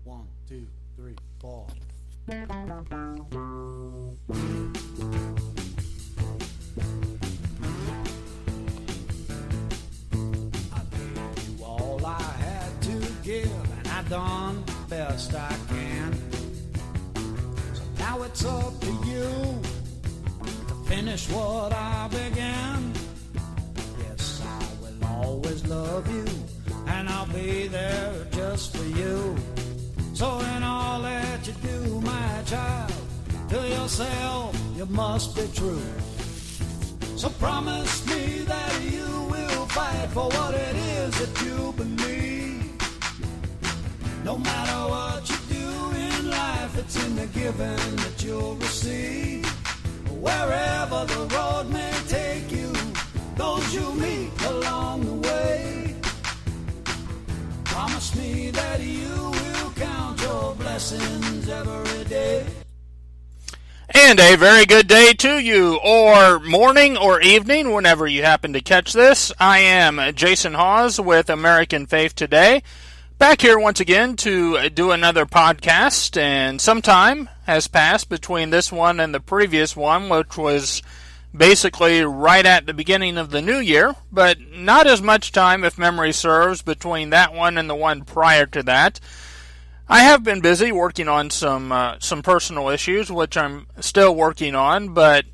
1, 2, 3, 4. I gave you all I had to give, and I done the best I can. So now it's up to you to finish what I began. Yes, I will always love you, and I'll be there just for you. So in all that you do, my child, to yourself you must be true. So promise me that you will fight for what it is that you believe. No matter what you do in life, it's in the giving that you'll receive. Wherever the road may take you, those you meet along the way, promise me that you will count your blessings every day. And a very good day to you, or morning or evening, whenever you happen to catch this. I am Jason Hawes with American Faith Today, back here once again to do another podcast, and some time has passed between this one and the previous one, which was basically right at the beginning of the new year, but not as much time, if memory serves, between that one and the one prior to that. I have been busy working on some personal issues, which I'm still working on, but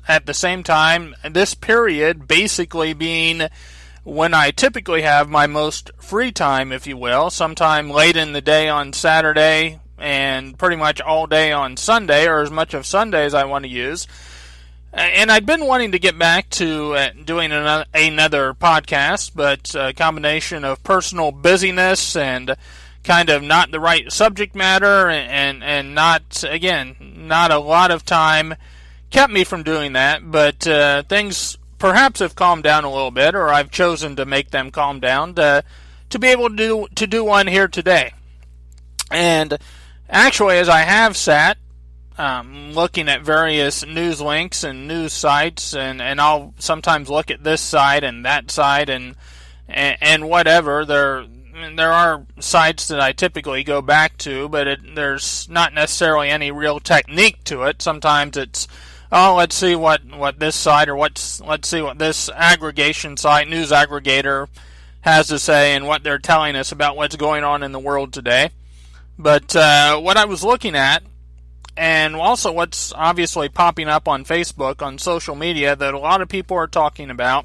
at the same time, this period basically being when I typically have my most free time, if you will, sometime late in the day on Saturday and pretty much all day on Sunday, or as much of Sunday as I want to use. And I'd been wanting to get back to doing another podcast, but a combination of personal busyness and kind of not the right subject matter and not a lot of time kept me from doing that. But things perhaps have calmed down a little bit, or I've chosen to make them calm down to be able to do one here today. And actually, as I have sat looking at various news links and news sites, and I'll sometimes look at this site and that site and whatever. There are sites that I typically go back to, but there's not necessarily any real technique to it. Sometimes it's, let's see what this site, or let's see what this aggregation site, news aggregator, has to say and what they're telling us about what's going on in the world today. But what I was looking at, and also what's obviously popping up on Facebook, on social media, that a lot of people are talking about,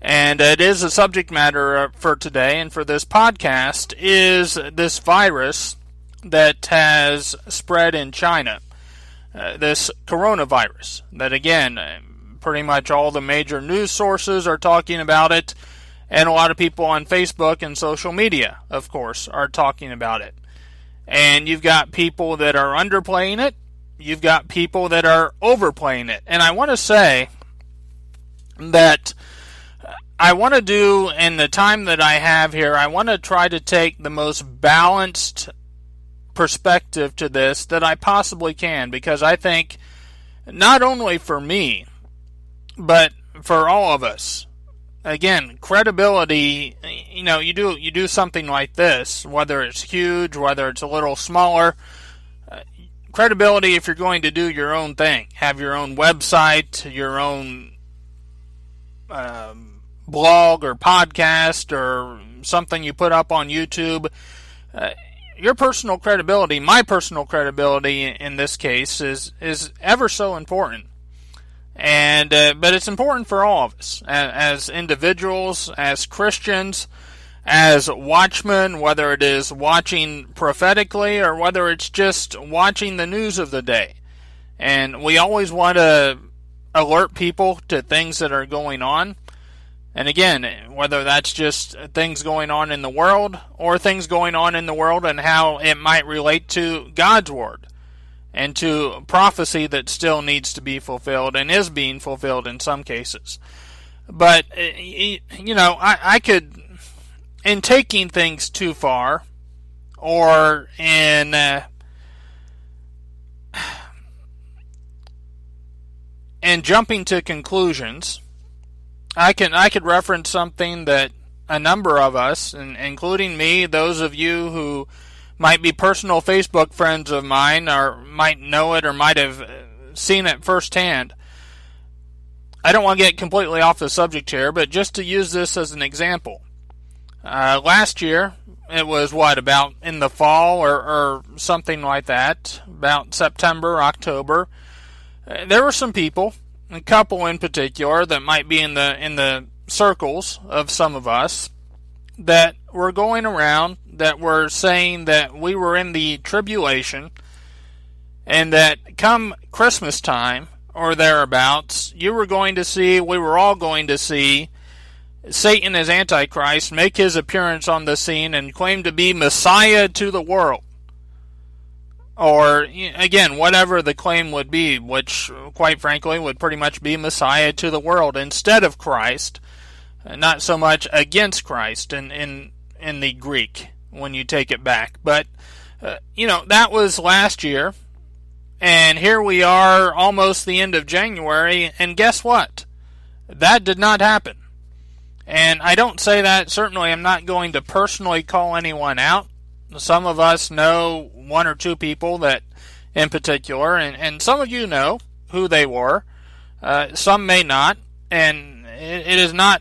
and it is a subject matter for today and for this podcast, is this virus that has spread in China. This coronavirus, that again, pretty much all the major news sources are talking about it, and a lot of people on Facebook and social media, of course, are talking about it. And you've got people that are underplaying it. You've got people that are overplaying it. And I want to say that I want to do, in the time that I have here, I want to try to take the most balanced perspective to this that I possibly can. Because I think, not only for me, but for all of us, again, credibility, you do something like this, whether it's huge, whether it's a little smaller, credibility if you're going to do your own thing, have your own website, your own blog or podcast or something you put up on YouTube, your personal credibility, my personal credibility in this case, is ever so important. And but it's important for all of us, as individuals, as Christians, as watchmen, whether it is watching prophetically or whether it's just watching the news of the day. And we always want to alert people to things that are going on. And again, whether that's just things going on in the world, or things going on in the world and how it might relate to God's Word, and to prophecy that still needs to be fulfilled and is being fulfilled in some cases. But, I could, in taking things too far, or in jumping to conclusions, I could reference something that a number of us, including me, those of you who might be personal Facebook friends of mine, or might know it or might have seen it firsthand. I don't want to get completely off the subject here, but just to use this as an example. Last year, it was about in the fall or something like that, about September, October. There were some people, a couple in particular, that might be in the circles of some of us, that were going around that were saying that we were in the tribulation, and that come Christmas time or thereabouts, we were all going to see Satan as Antichrist make his appearance on the scene and claim to be Messiah to the world. Or, again, whatever the claim would be, which, quite frankly, would pretty much be Messiah to the world instead of Christ. Not so much against Christ in the Greek, when you take it back. But, that was last year. And here we are, almost the end of January, and guess what? That did not happen. And I don't say that, certainly I'm not going to personally call anyone out. Some of us know one or two people that, in particular, and some of you know who they were. Some may not, and it is not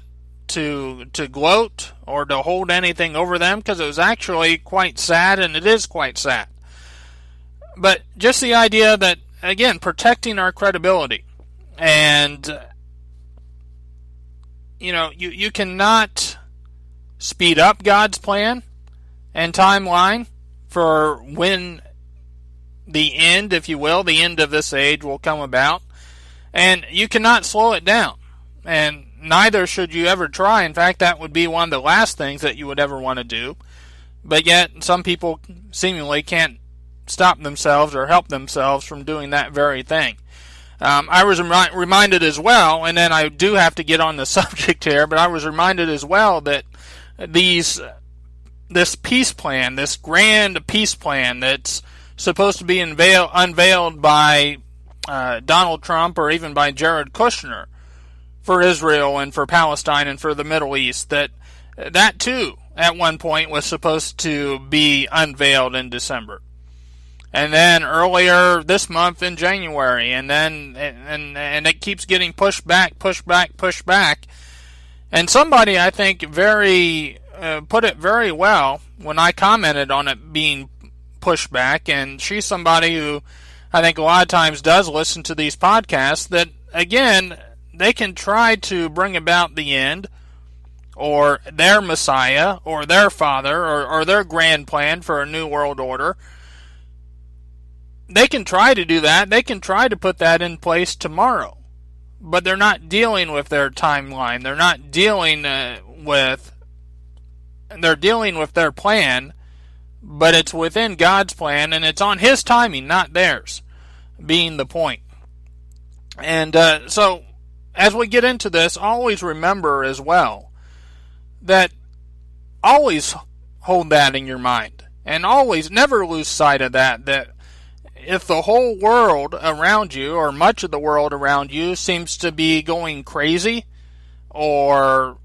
to gloat or to hold anything over them, because it was actually quite sad, and it is quite sad. But just the idea that, again, protecting our credibility. And, you cannot speed up God's plan and timeline for when the end, if you will, the end of this age will come about. And you cannot slow it down. And neither should you ever try. In fact, that would be one of the last things that you would ever want to do. But yet, some people seemingly can't stop themselves or help themselves from doing that very thing. I was reminded as well, and then I do have to get on the subject here, but I was reminded as well that this peace plan, this grand peace plan that's supposed to be unveiled by Donald Trump or even by Jared Kushner for Israel and for Palestine and for the Middle East, that too at one point was supposed to be unveiled in December. And then earlier this month in January, and then and it keeps getting pushed back. And somebody, I think, put it very well when I commented on it being pushed back, and she's somebody who I think a lot of times does listen to these podcasts, that, again, they can try to bring about the end, or their Messiah, or their Father, or their grand plan for a new world order. They can try to do that. They can try to put that in place tomorrow. But they're not dealing with their timeline. They're not dealing they're dealing with their plan, but it's within God's plan, and it's on His timing, not theirs, being the point. And so, as we get into this, always remember as well that always hold that in your mind, and always never lose sight of that if the whole world around you, or much of the world around you, seems to be going crazy, or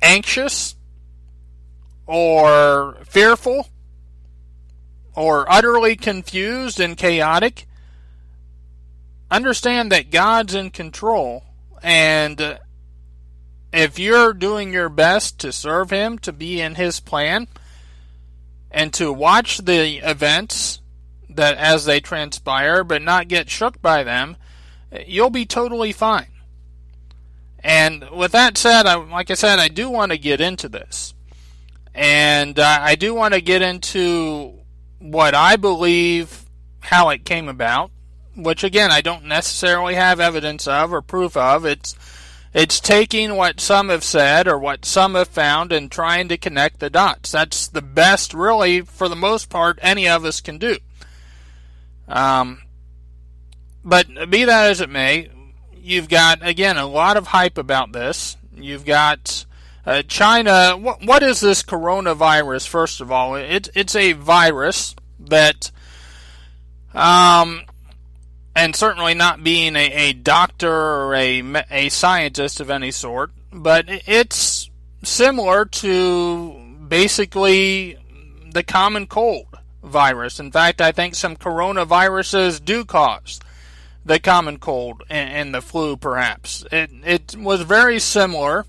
anxious, or fearful, or utterly confused and chaotic, understand that God's in control, and if you're doing your best to serve Him, to be in His plan, and to watch the events that as they transpire, but not get shook by them, you'll be totally fine. And with that said, like I said, I do want to get into this. And I do want to get into what I believe, how it came about, which again, I don't necessarily have evidence of or proof of. It's taking what some have said or what some have found and trying to connect the dots. That's the best, really, for the most part, any of us can do. But be that as it may, you've got, again, a lot of hype about this. You've got China. What is this coronavirus, first of all? It's a virus that, and certainly not being a doctor or a scientist of any sort, but it's similar to basically the common cold, virus. In fact, I think some coronaviruses do cause the common cold and the flu, perhaps. It was very similar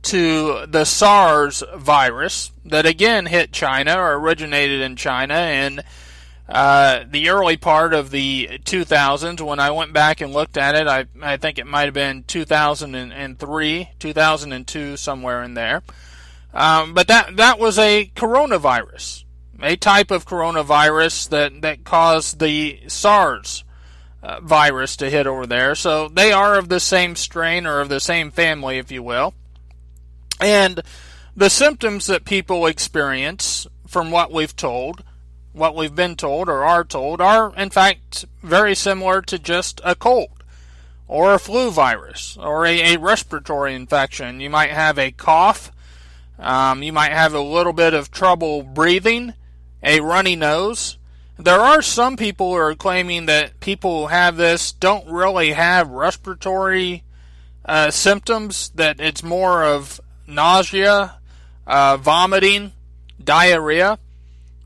to the SARS virus that again hit China, or originated in China in the early part of the 2000s. When I went back and looked at it, I think it might have been 2003, 2002, somewhere in there. But that was a coronavirus, a type of coronavirus that caused the SARS virus to hit over there. So they are of the same strain, or of the same family, if you will. And the symptoms that people experience, from what we've been told or are told, are in fact very similar to just a cold or a flu virus or a respiratory infection. You might have a cough, you might have a little bit of trouble breathing, a runny nose. There are some people who are claiming that people who have this don't really have respiratory symptoms, that it's more of nausea, vomiting, diarrhea,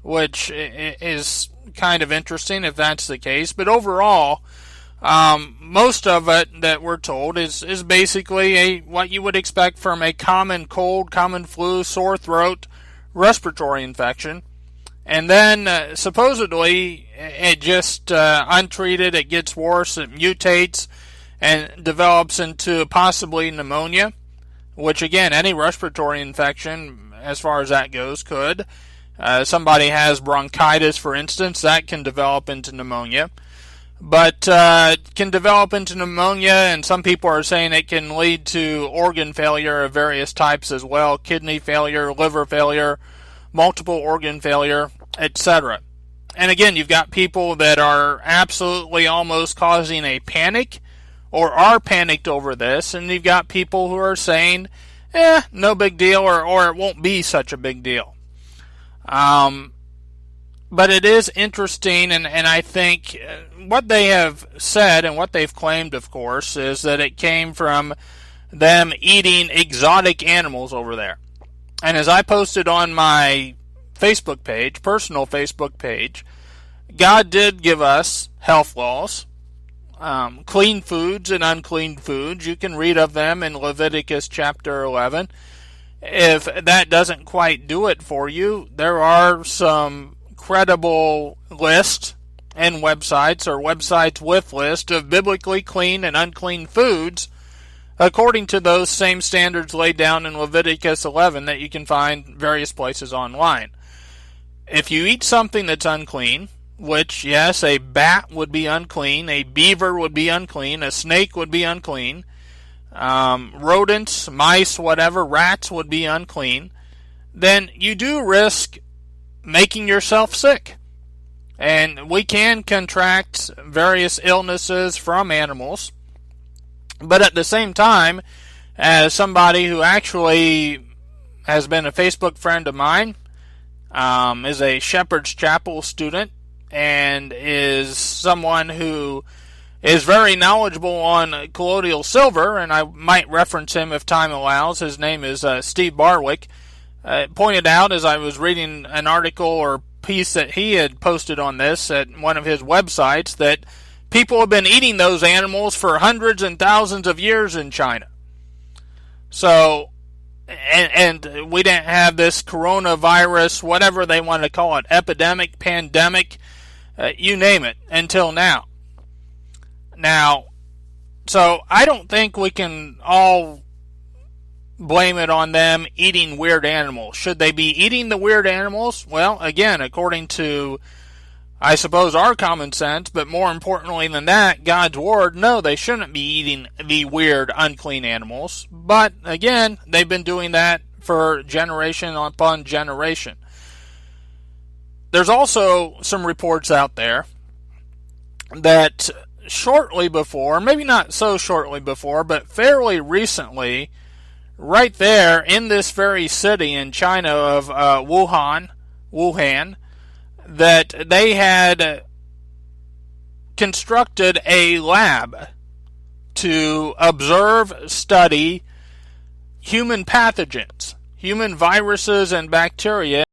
which is kind of interesting if that's the case. But overall, most of it that we're told is basically what you would expect from a common cold, common flu, sore throat, respiratory infection. And then supposedly it just untreated, it gets worse, it mutates and develops into possibly pneumonia, which again, any respiratory infection, as far as that goes, could. Somebody has bronchitis, for instance, that can develop into pneumonia. But can develop into pneumonia, and some people are saying it can lead to organ failure of various types as well: kidney failure, liver failure, multiple organ failure, etc. And again, you've got people that are absolutely almost causing a panic, or are panicked over this, and you've got people who are saying, no big deal, or it won't be such a big deal. But it is interesting, and I think what they have said, and what they've claimed, of course, is that it came from them eating exotic animals over there. And as I posted on my Facebook page, personal Facebook page, God did give us health laws, clean foods and unclean foods. You can read of them in Leviticus chapter 11. If that doesn't quite do it for you, there are some credible lists and websites, or websites with lists of biblically clean and unclean foods according to those same standards laid down in Leviticus 11 that you can find various places online. If you eat something that's unclean, which, yes, a bat would be unclean, a beaver would be unclean, a snake would be unclean, rodents, mice, whatever, rats would be unclean, then you do risk making yourself sick. And we can contract various illnesses from animals, but at the same time, as somebody who actually has been a Facebook friend of mine, is a Shepherd's Chapel student, and is someone who is very knowledgeable on colloidal silver, and I might reference him if time allows. His name is Steve Barwick. Pointed out as I was reading an article or piece that he had posted on this at one of his websites, that people have been eating those animals for hundreds and thousands of years in China. So, and we didn't have this coronavirus, whatever they want to call it, epidemic, pandemic, you name it, until now. Now, so I don't think we can all blame it on them eating weird animals. Should they be eating the weird animals? Well, again, according to, I suppose, our common sense, but more importantly than that, God's Word, no, they shouldn't be eating the weird, unclean animals. But, again, they've been doing that for generation upon generation. There's also some reports out there that shortly before, maybe not so shortly before, but fairly recently, right there in this very city in China of Wuhan, that they had constructed a lab to observe, study human pathogens, human viruses and bacteria,